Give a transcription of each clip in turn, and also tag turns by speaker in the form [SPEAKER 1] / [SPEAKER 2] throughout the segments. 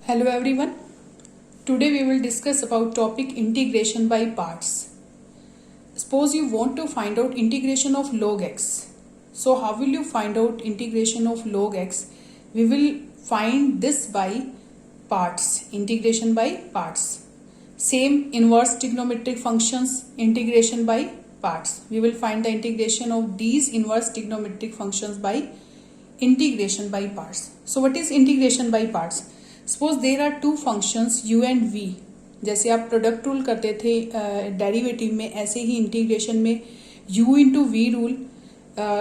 [SPEAKER 1] Hello everyone. Today we will discuss about topic integration by parts. Suppose you want to find out integration of log x. So how will you find out integration of log x? We will find this by parts. Integration by parts. Same inverse trigonometric functions, integration by parts. We will find the integration of these inverse trigonometric functions by integration by parts. So what is integration by parts? Suppose there are two functions u and v. जैसे आप product rule करते थे derivative में, ऐसे ही integration में u into v rule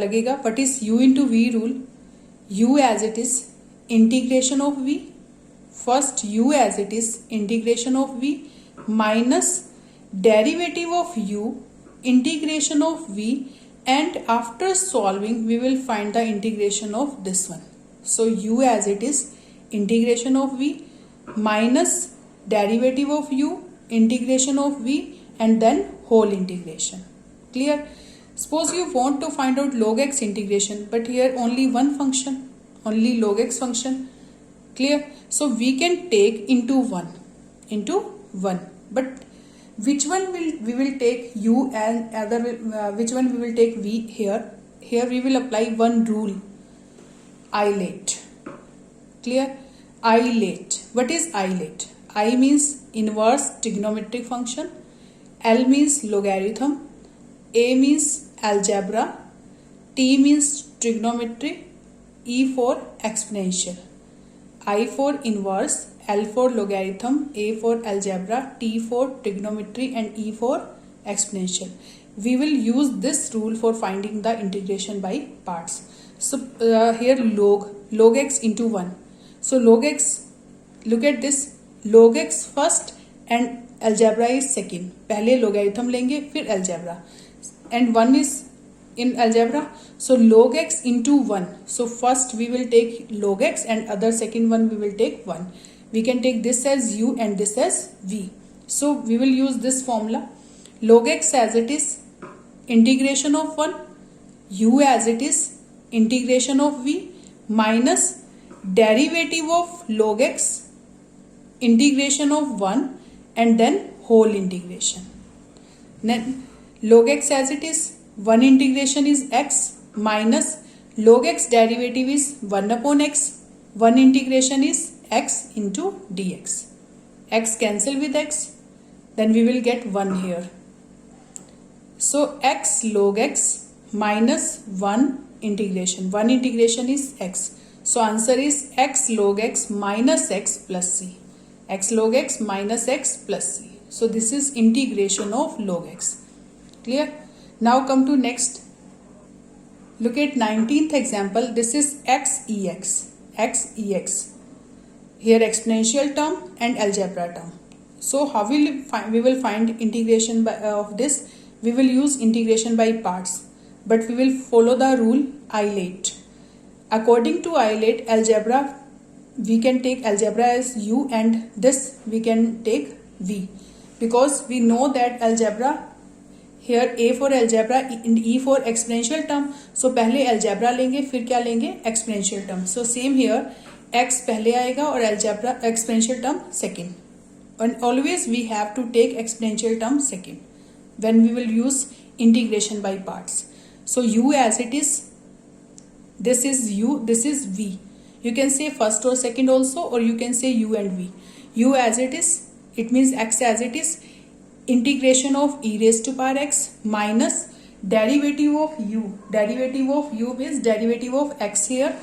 [SPEAKER 1] लगेगा. What is u into v rule? u as it is integration of v. First u as it is integration of v minus derivative of u integration of v, and after solving we will find the integration of this one. So u as it is integration of v minus derivative of u integration of v and then whole integration. Clear? Suppose you want to find out log x integration, but here only one function, only log x function. Clear? So we can take into one, but which one we will take u and other which one we will take v? Here we will apply one rule, isolate. Clear? Isolate. What is isolate? I means inverse trigonometric function, L means logarithm, A means algebra, T means trigonometry, E for exponential. I for inverse, L for logarithm, A for algebra, T for trigonometry and E for exponential. We will use this rule for finding the integration by parts. So here log x into 1. So log x, look at this, log x first and algebra is second. पहले logarithm लेंगे फिर algebra, and 1 is in algebra. So log x into 1. So first we will take log x and other second one we will take 1. We can take this as u and this as v. So we will use this formula. Log x as it is integration of 1, u as it is integration of v minus derivative of log x integration of 1 and then whole integration. Then log x as it is 1 integration is x minus log x derivative is 1 upon x, 1 integration is x into dx. X cancel with x, then we will get 1 here. So x log x minus 1 integration. 1 integration is x. So answer is x log x minus x plus c. X log x minus x plus c. So this is integration of log x. Clear? Now come to next. Look at 19th example. This is x ex. X ex. Here exponential term and algebra term. So how we will find integration of this? We will use integration by parts, but we will follow the rule isolate. According to isolate algebra, we can take algebra as u and this we can take v, because we know that algebra, here A for algebra and E for exponential term. So पहले algebra लेंगे फिर क्या लेंगे? Exponential term. So same here, x पहले आएगा और algebra exponential term second. And always we have to take exponential term second when we will use integration by parts. So u as it is, this is u, this is v. You can say first or second also, or you can say u and v. U as it is, it means x as it is, integration of e raised to power x minus derivative of u. Derivative of u means derivative of x here.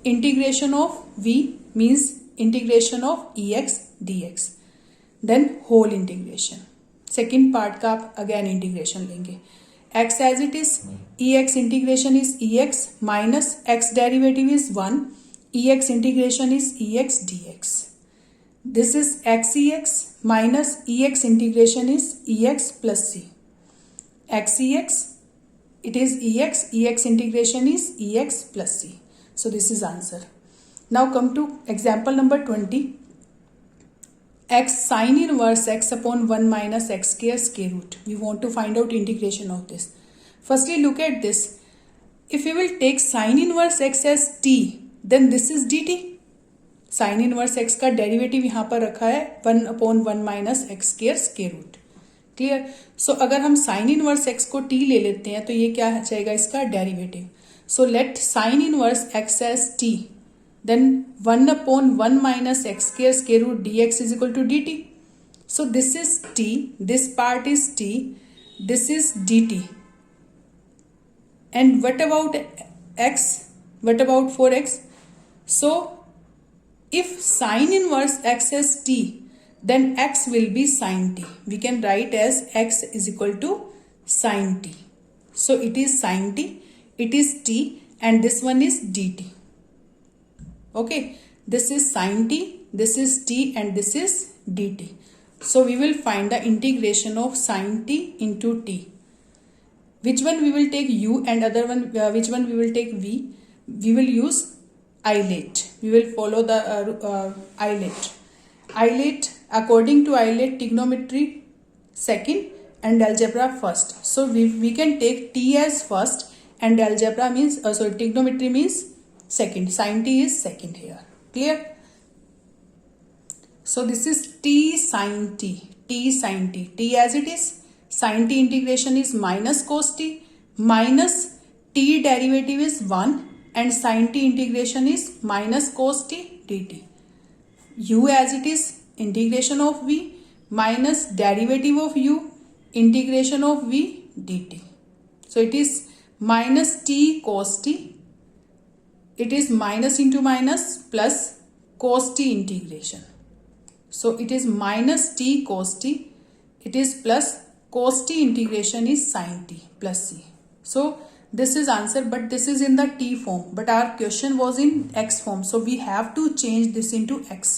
[SPEAKER 1] Integration of v means integration of ex dx. Then whole integration. Second part का आप again integration लेंगे. X as it is, ex integration is ex minus x derivative is 1, ex integration is ex dx. This is x ex minus ex integration is ex plus c. X ex, it is ex, ex integration is ex plus c. So this is answer. Now come to example number 20. X sin inverse x upon 1 minus x square root. We want to find out integration of this. Firstly, look at this. If we will take sin inverse x as t, then this is dt. Sine inverse x का derivative यहाँ पर रखा है 1/1 minus x square square root. Clear. So अगर हम sine inverse x को t ले लेते हैं तो ये क्या आ जाएगा इसका derivative. So let sine inverse x as t, then 1/1 minus x square square root dx is equal to dt. So this is t, this part is t, this is dt. And what about x? What about for x? So if sine inverse x is t, then x will be sine t. We can write as x is equal to sine t. So it is sine t, it is t, and this one is dt. Okay, this is sine t, this is t, and this is dt. So we will find the integration of sine t into t. Which one we will take u and other one which one we will take v? We will use Eilert. We will follow the Eilert. Eilert, according to Eilert, trigonometry second and algebra first. So we can take t as first and algebra means trigonometry means second. Sin t is second here. Clear? So this is t sin t, t sin t, t as it is. Sin t integration is minus cos t, minus t derivative is 1 and sin t integration is minus cos t dt. U as it is, integration of v minus derivative of u, integration of v dt. So it is minus t cos t. It is minus into minus plus cos t integration. So it is minus t cos t. It is plus cos t integration is sin t plus c. So this is answer, but this is in the t form. But our question was in x form. So we have to change this into x.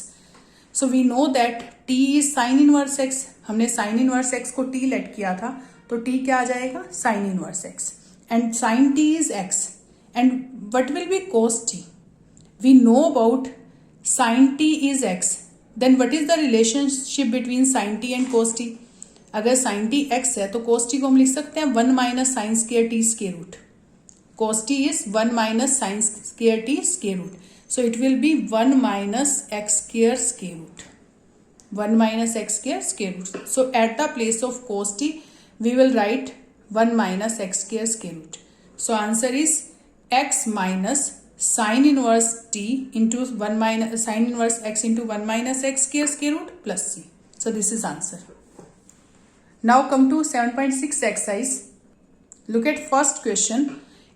[SPEAKER 1] So we know that t is sin inverse x. हमने sin inverse x को t let किया था, तो t क्या आ जाएगा? sin inverse x. And sin t is x. And what will be cos t? We know about sin t is x. Then what is the relationship between sin t and cos t? अगर sin t x है तो cos t को हम लिख सकते हैं 1 minus sin square t square root. Cos t is 1 minus sin square t square root. So it will be 1 minus x square square root. 1 minus x square square root. So at the place of cos t, we will write 1 minus x square square root. So answer is x minus sin inverse t into 1 minus sin inverse x into 1 minus x square square root plus c. So this is answer. Now come to 7.6 exercise. Look at first question.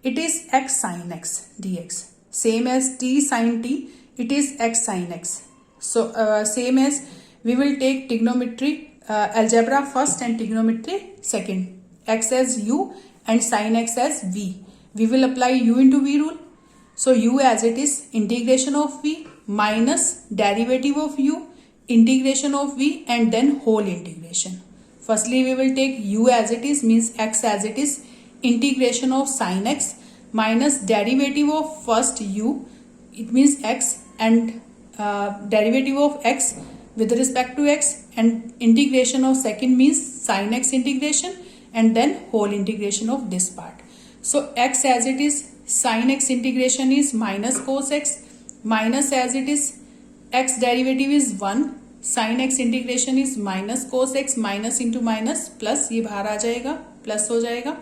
[SPEAKER 1] It is x sin x dx. Same as t sin t, it is x sin x. So same as we will take trigonometry algebra first and trigonometry second. X as u and sin x as v. We will apply u into v rule. So u as it is, integration of v minus derivative of u, integration of v, and then whole integration. Firstly we will take u as it is, means x as it is, integration of sin x minus derivative of first u, it means x, and derivative of x with respect to x, and integration of second means sin x integration, and then whole integration of this part. So x as it is, sin x integration is minus cos x, minus as it is, x derivative is 1, sin x integration is minus cos x, minus into minus plus, ये बाहर आ जाएगा, plus हो जाएगा.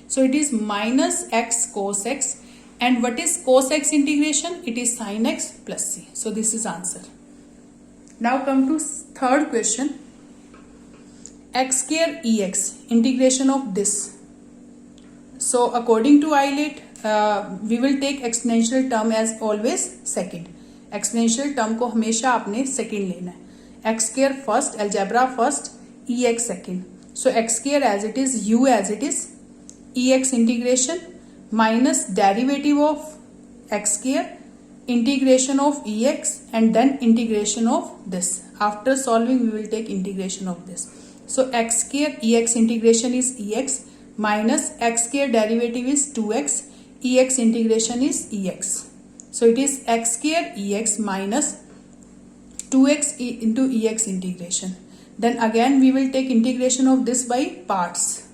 [SPEAKER 1] So it is minus x cos x, and what is cos x integration? It is sin x plus c. So this is answer. Now come to third question. X square ex, integration of this. So according to Eilert, we will take exponential term as always second. Exponential term को हमेशा आपने second लेना है. X square first, algebra first, ex second. So x square as it is, u as it is, ex integration minus derivative of x square, integration of ex, and then integration of this. After solving we will take integration of this. So x square ex integration is ex minus x square derivative is 2x, ex integration is ex. So it is x square ex minus 2x into ex integration. Then again we will take integration of this by parts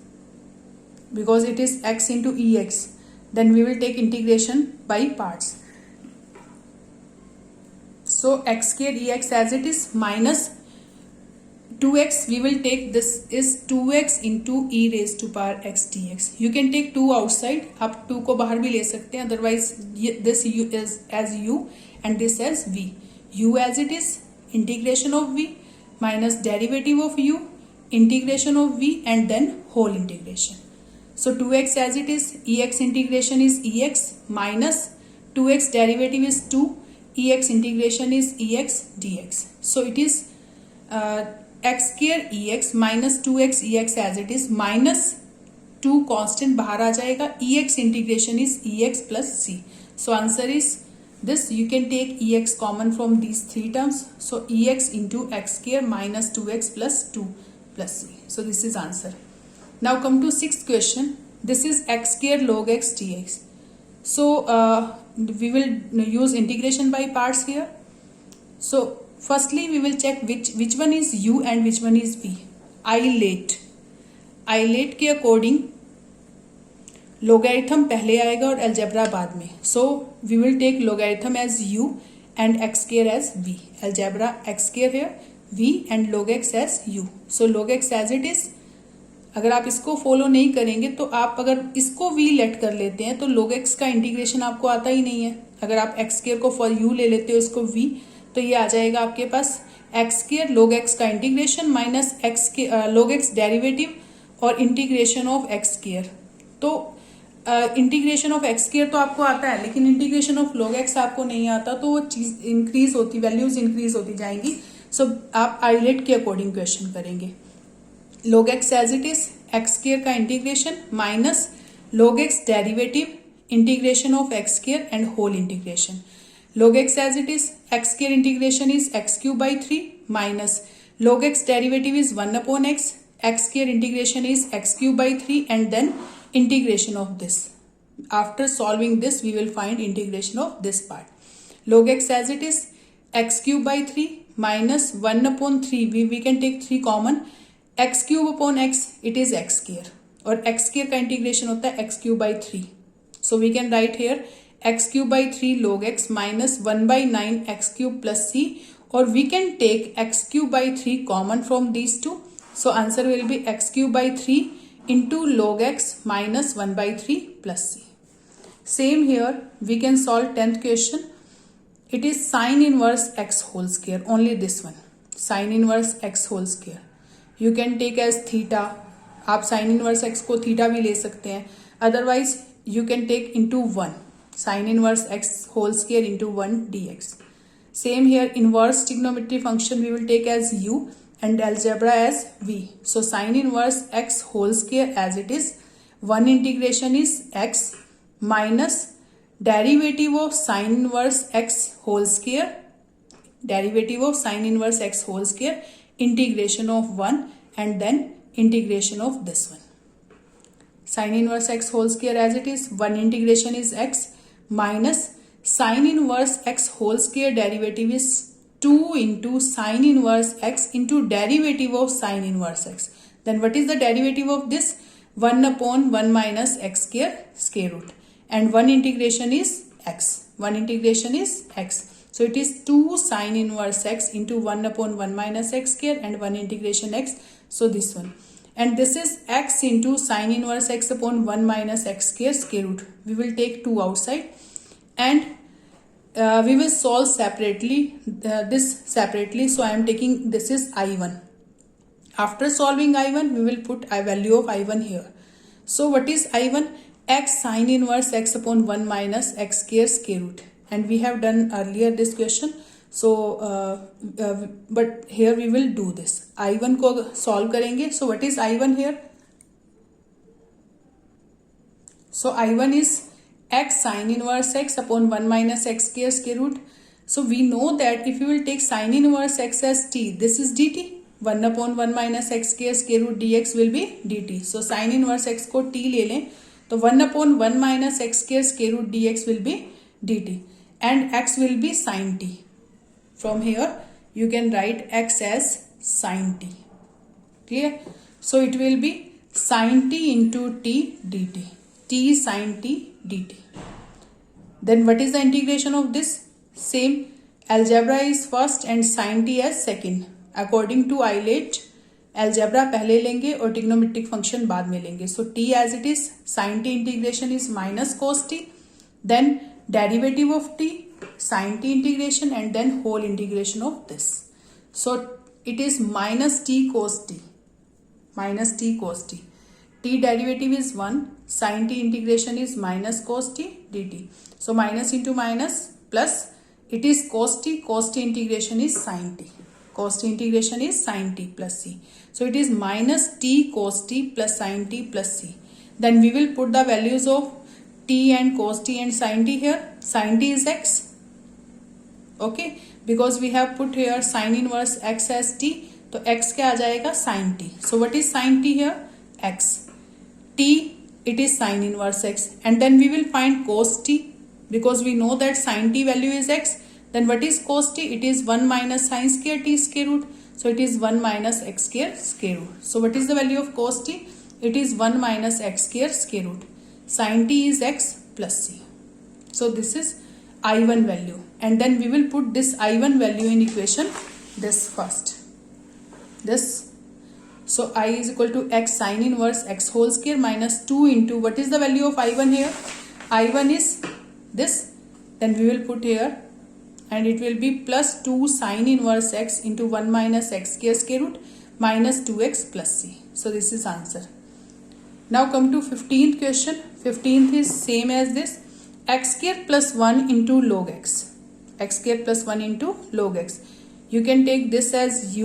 [SPEAKER 1] because it is x into ex. Then we will take integration by parts. So x square ex as it is minus 2x, we will take this is 2x into e raised to power x dx. You can take 2 outside, आप 2 को बाहर भी ले सकते हैं, otherwise this u is as u and this as v. u as it is, integration of v minus derivative of u, integration of v and then whole integration. So 2x as it is, ex integration is ex minus 2x derivative is 2, ex integration is ex dx. So it is x square ex minus 2x ex as it is minus 2 constant बाहर आ जाएगा, ex integration is ex plus c. So answer is this. You can take ex common from these three terms. So ex into x square minus 2x plus 2 plus c. So this is answer. Now come to sixth question. This is x square log x dx. So we will use integration by parts here. So firstly we will check which one is u and which one is v. ILATE के according logarithm पहले आएगा और algebra बाद में. So we will take logarithm as u and x square as v. Algebra x square है, v and log x as u. So log x as it is. अगर आप इसको फॉलो नहीं करेंगे तो आप अगर इसको v लेट कर लेते हैं तो log x का इंटीग्रेशन आपको आता ही नहीं है. अगर आप x स्क्वायर को फॉर u ले लेते हो, इसको v, तो ये आ जाएगा आपके पास एक्स स्क्वायर log x का integration minus x log x derivative और इंटीग्रेशन ऑफ एक्स स्क्वायर. तो इंटीग्रेशन ऑफ एक्स स्क्वायर तो आपको आता है, लेकिन इंटीग्रेशन ऑफ log x आपको नहीं आता, तो वो चीज इंक्रीज होती, वैल्यूज इंक्रीज होती जाएंगी. सो आप आइलेट के अकॉर्डिंग क्वेश्चन करेंगे. log x as it is, x square का integration minus log x derivative, integration of x square and whole integration. log x as it is, x square integration is x cube by 3 minus log x derivative is 1 upon x square integration is x cube by 3 and then integration of this. After solving this we will find integration of this part. log x as it is, x cube by 3 minus 1 upon 3, we can take 3 common, x cube upon x, it is x square और x square का integration होता है x cube by 3. So we can write here x cube by 3 log x minus 1 by 9 x cube plus c, or we can take x cube by 3 common from these two. So answer will be x cube by 3 into log x minus 1 by 3 plus c. Same here, we can solve 10th question. It is sin inverse x whole square, only this one, sin inverse x whole square. You can take as theta, आप sin inverse x को theta भी ले सकते हैं, otherwise you can take into 1. Sin inverse x whole square into 1 dx. Same here, inverse trigonometry function we will take as u and algebra as v. So sin inverse x whole square as it is, 1 integration is x minus derivative of sin inverse x whole square, derivative of sin inverse x whole square, integration of 1 and then integration of this one. Sin inverse x whole square as it is, 1 integration is x minus sin inverse x whole square derivative is 2 into sin inverse x into derivative of sin inverse x. Then what is the derivative of this? 1 upon 1 minus x square root, and 1 integration is x. 1 integration is x. So it is 2 sin inverse x into 1 upon 1 minus x square and 1 integration x. So this one. And this is x into sin inverse x upon 1 minus x square root. We will take 2 outside and we will solve separately, this separately. So I am taking, this is I1. After solving I1, we will put a value of I1 here. So what is I1? X sin inverse x upon 1 minus x square root. And we have done earlier this question. So but here we will do this. I1 को solve करेंगे. So what is I1 here? So I1 is x sin inverse x upon 1 minus x square root. So we know that if you will take sin inverse x as t, this is dt. 1 upon 1 minus x square root dx will be dt. So sin inverse x को t ले लें तो 1 upon 1 minus x square root dx will be dt and x will be sin t. From here you can write x as sin t. Clear? So it will be sin t into t dt. T sin t dt. Then what is the integration of this? Same algebra is first and sin t as second. According to Eilert, algebra पहले लेंगे और trigonometric function बाद में लेंगे. So t as it is, sin t integration is minus cos t, then derivative of t, sin t integration, and then whole integration of this. So it is minus t cos t, minus t cos t. T derivative is 1, sin t integration is minus cos t dt. So minus into minus plus, it is cos t integration is sin t. Cos t integration is sin t plus c. So it is minus t cos t plus sin t plus c. Then we will put the values of t and cos t and sin t here. Sin t is x. Okay, because we have put here sin inverse x as t. तो x क्या आ जाएगा? sin t. So what is sin t here? x. T, it is sin inverse x, and then we will find cos t, because we know that sin t value is x. Then what is cos t? It is 1 minus sin square t square root. So it is 1 minus x square root. So what is the value of cos t? It is 1 minus x square root. Sin t is x plus c. So this is I1 value, and then we will put this I1 value in equation this first. This. So I is equal to x sin inverse x whole square minus 2 into, what is the value of I1 here? I1 is this. Then we will put here, and it will be plus 2 sin inverse x into 1 minus x square root minus 2x plus c. So this is answer. Now come to 15th question. 15th is same as this. X square plus 1 into log x. X square plus 1 into log x. You can take this as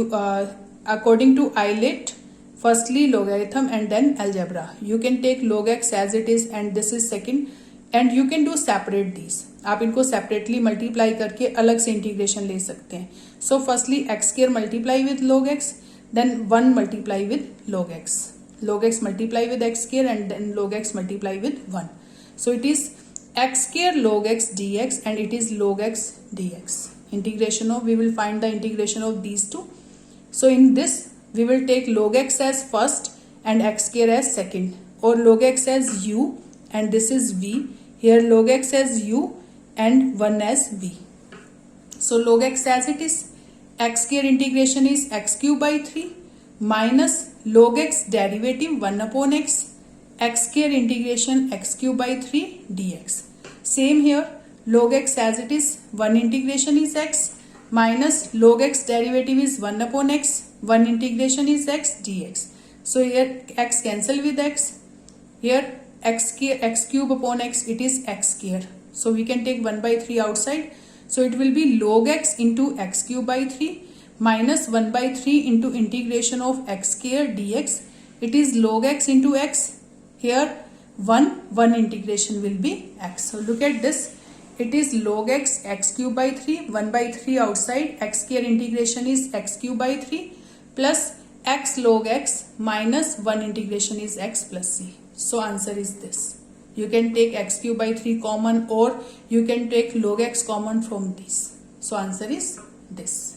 [SPEAKER 1] according to Eilert, firstly logarithm and then algebra. You can take log x as it is, and this is second, and you can do separate these. आप इनको separately multiply करके अलग से integration ले सकते हैं. So firstly x square multiply with log x, then 1 multiply with log x. Log x multiply with x square, and then log x multiply with 1. So it is x square log x dx, and it is log x dx. Integration of, we will find the integration of these two. So in this we will take log x as first and x square as second, or log x as u and this is v. Here log x as u and 1 as v. So log x as it is, x square integration is x cube by 3 minus log x derivative 1 upon x, x square integration x cube by 3 dx. Same here, log x as it is, 1 integration is x minus log x derivative is 1 upon x, 1 integration is x dx. So here x cancel with x. Here x cube upon x, it is x square. So we can take 1 by 3 outside. So it will be log x into x cube by 3 minus 1 by 3 into integration of x square dx. It is log x into x. Here 1 integration will be x. So look at this. It is log x cube by 3, 1 by 3 outside, x square integration is x cube by 3 plus x log x minus 1 integration is x plus c. So answer is this. You can take x cube by 3 common, or you can take log x common from this. So answer is this.